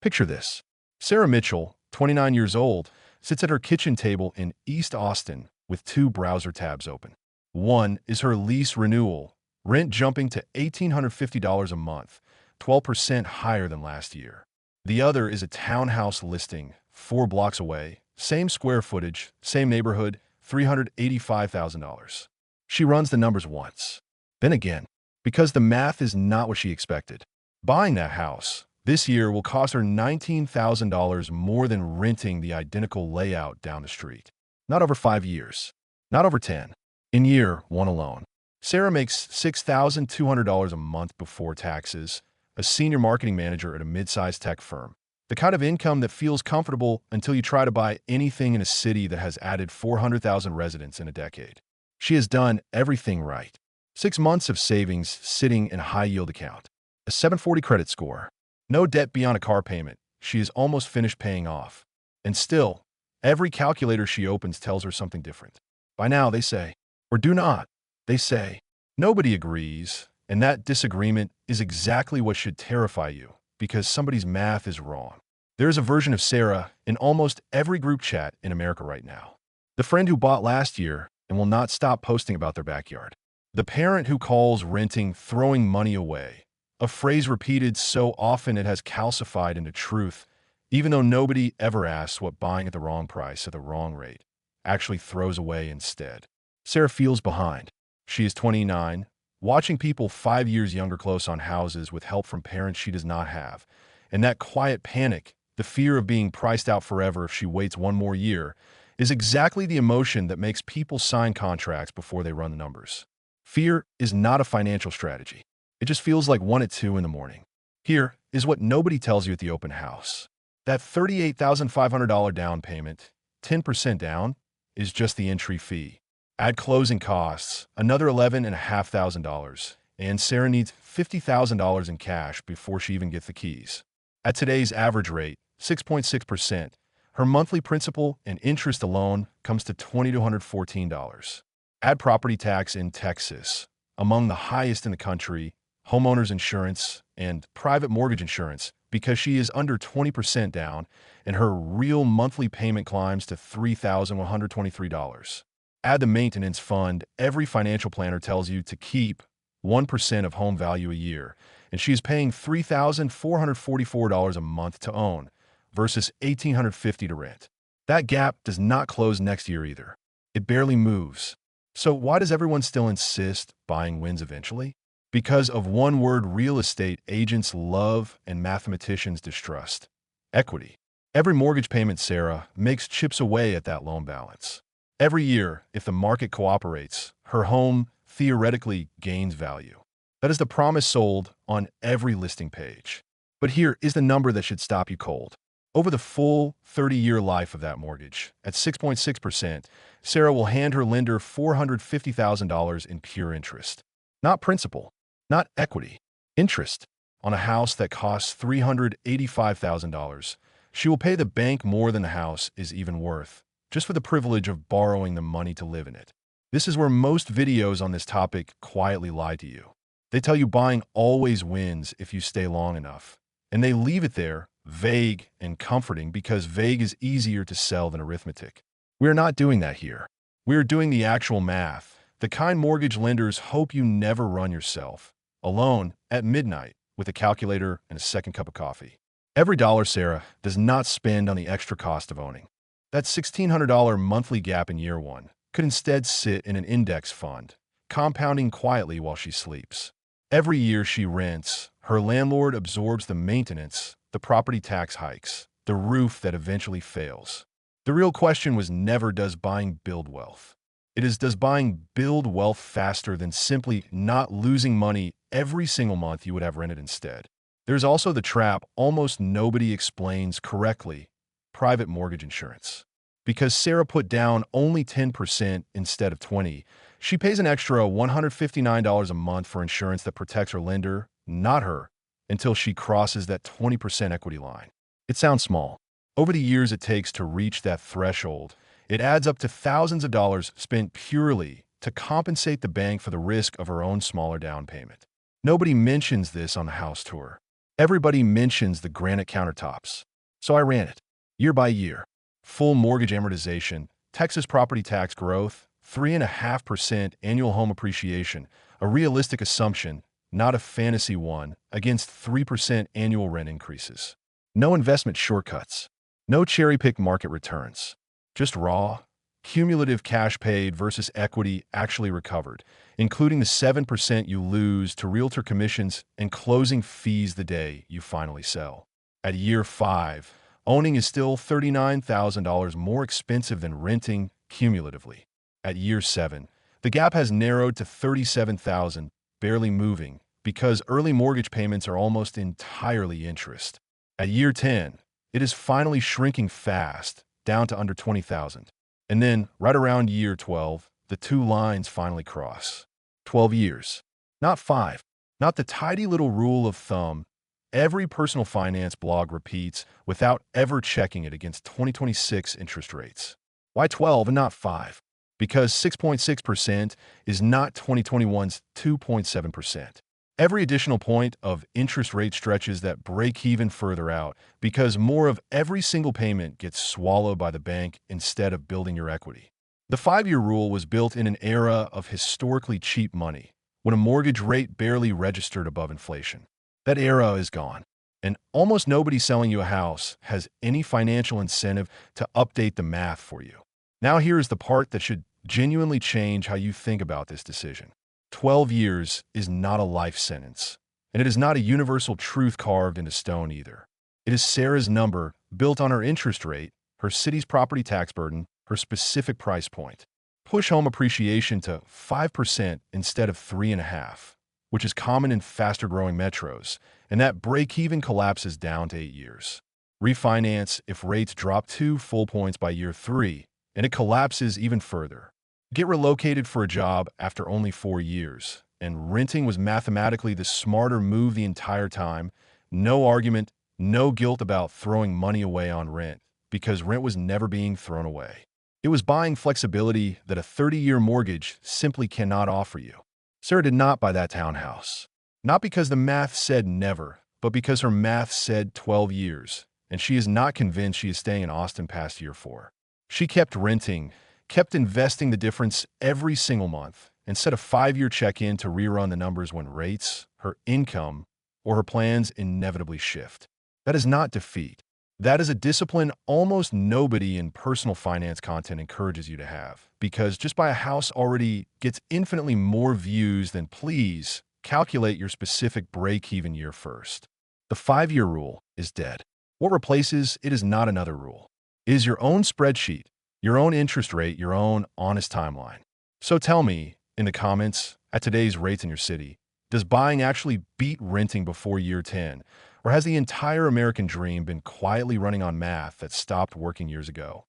Picture this. Sarah Mitchell, 29 years old, sits at her kitchen table in East Austin with two browser tabs open. One is her lease renewal, rent jumping to $1,850 a month, 12% higher than last year. The other is a townhouse listing 4 blocks away, same square footage, same neighborhood, $385,000. She runs the numbers once, then again, because the math is not what she expected. Buying that house this year will cost her $19,000 more than renting the identical layout down the street. Not over 5 years. Not over 10. In year one alone. Sarah makes $6,200 a month before taxes, a senior marketing manager at a mid-sized tech firm. The kind of income that feels comfortable until you try to buy anything in a city that has added 400,000 residents in a decade. She has done everything right. 6 months of savings sitting in a high-yield account. A 740 credit score. No debt beyond a car payment. She is almost finished paying off. And still, every calculator she opens tells her something different. By now, they say, or do not. They say, nobody agrees, and that disagreement is exactly what should terrify you, because somebody's math is wrong. There is a version of Sarah in almost every group chat in America right now. The friend who bought last year and will not stop posting about their backyard. The parent who calls renting throwing money away, a phrase repeated so often it has calcified into truth, even though nobody ever asks what buying at the wrong price at the wrong rate actually throws away instead. Sarah feels behind. She is 29, watching people 5 years younger close on houses with help from parents she does not have. And that quiet panic, the fear of being priced out forever if she waits one more year, is exactly the emotion that makes people sign contracts before they run the numbers. Fear is not a financial strategy. It just feels like 1 at 2 in the morning. Here is what nobody tells you at the open house. That $38,500 down payment, 10% down, is just the entry fee. Add closing costs, another $11,500, and Sarah needs $50,000 in cash before she even gets the keys. At today's average rate, 6.6%, her monthly principal and interest alone comes to $2,214. Add property tax in Texas, among the highest in the country, homeowners insurance, and private mortgage insurance, because she is under 20% down, and her real monthly payment climbs to $3,123. Add the maintenance fund every financial planner tells you to keep, 1% of home value a year, and she is paying $3,444 a month to own versus $1,850 to rent. That gap does not close next year either. It barely moves. So why does everyone still insist buying wins eventually? Because of one word real estate agents love and mathematicians distrust: equity. Every mortgage payment Sarah makes chips away at that loan balance. Every year, if the market cooperates, her home theoretically gains value. That is the promise sold on every listing page. But here is the number that should stop you cold. Over the full 30-year life of that mortgage, at 6.6%, Sarah will hand her lender $450,000 in pure interest. Not principal, not equity, interest. On a house that costs $385,000, she will pay the bank more than the house is even worth, just for the privilege of borrowing the money to live in it. This is where most videos on this topic quietly lie to you. They tell you buying always wins if you stay long enough, and they leave it there, vague and comforting, because vague is easier to sell than arithmetic. We are not doing that here. We are doing the actual math, the kind mortgage lenders hope you never run yourself, alone at midnight with a calculator and a second cup of coffee. Every dollar Sarah does not spend on the extra cost of owning. That $1,600 monthly gap in year one could instead sit in an index fund, compounding quietly while she sleeps. Every year she rents, her landlord absorbs the maintenance, the property tax hikes, the roof that eventually fails. The real question was never, does buying build wealth? It is, does buying build wealth faster than simply not losing money every single month you would have rented instead? There's also the trap almost nobody explains correctly: private mortgage insurance. Because Sarah put down only 10% instead of 20%, she pays an extra $159 a month for insurance that protects her lender, not her, until she crosses that 20% equity line. It sounds small. Over the years it takes to reach that threshold, it adds up to thousands of dollars spent purely to compensate the bank for the risk of her own smaller down payment. Nobody mentions this on the house tour. Everybody mentions the granite countertops. So I ran it. Year by year. Full mortgage amortization, Texas property tax growth, 3.5% annual home appreciation, a realistic assumption, not a fantasy one, against 3% annual rent increases. No investment shortcuts. No cherry-picked market returns. Just raw, cumulative cash paid versus equity actually recovered, including the 7% you lose to realtor commissions and closing fees the day you finally sell. At year 5, owning is still $39,000 more expensive than renting cumulatively. At year 7, the gap has narrowed to $37,000, barely moving, because early mortgage payments are almost entirely interest. At year 10, it is finally shrinking fast, down to under $20,000. And then, right around year 12, the two lines finally cross. 12 years. Not 5. Not the tidy little rule of thumb every personal finance blog repeats without ever checking it against 2026 interest rates. Why 12 and not 5? Because 6.6% is not 2021's 2.7%. Every additional point of interest rate stretches that break even further out because more of every single payment gets swallowed by the bank instead of building your equity. The 5-year rule was built in an era of historically cheap money, when a mortgage rate barely registered above inflation. That era is gone, and almost nobody selling you a house has any financial incentive to update the math for you. Now here is the part that should genuinely change how you think about this decision. 12 years is not a life sentence, and it is not a universal truth carved into stone either. It is Sarah's number built on her interest rate, her city's property tax burden, her specific price point. Push home appreciation to 5% instead of 3.5%, which is common in faster-growing metros, and that break-even collapses down to 8 years. Refinance if rates drop 2 full points by year 3, and it collapses even further. Get relocated for a job after only 4 years, and renting was mathematically the smarter move the entire time. No argument, no guilt about throwing money away on rent, because rent was never being thrown away. It was buying flexibility that a 30-year mortgage simply cannot offer you. Sarah did not buy that townhouse. Not because the math said never, but because her math said 12 years, and she is not convinced she is staying in Austin past year 4. She kept renting, kept investing the difference every single month, and set a 5-year check-in to rerun the numbers when rates, her income, or her plans inevitably shift. That is not defeat. That is a discipline almost nobody in personal finance content encourages you to have, because just buy a house already gets infinitely more views than please calculate your specific break-even year first. The 5-year rule is dead. What replaces it is not another rule. It is your own spreadsheet, your own interest rate, your own honest timeline. So tell me, in the comments, at today's rates in your city, does buying actually beat renting before year 10? Or has the entire American dream been quietly running on math that stopped working years ago?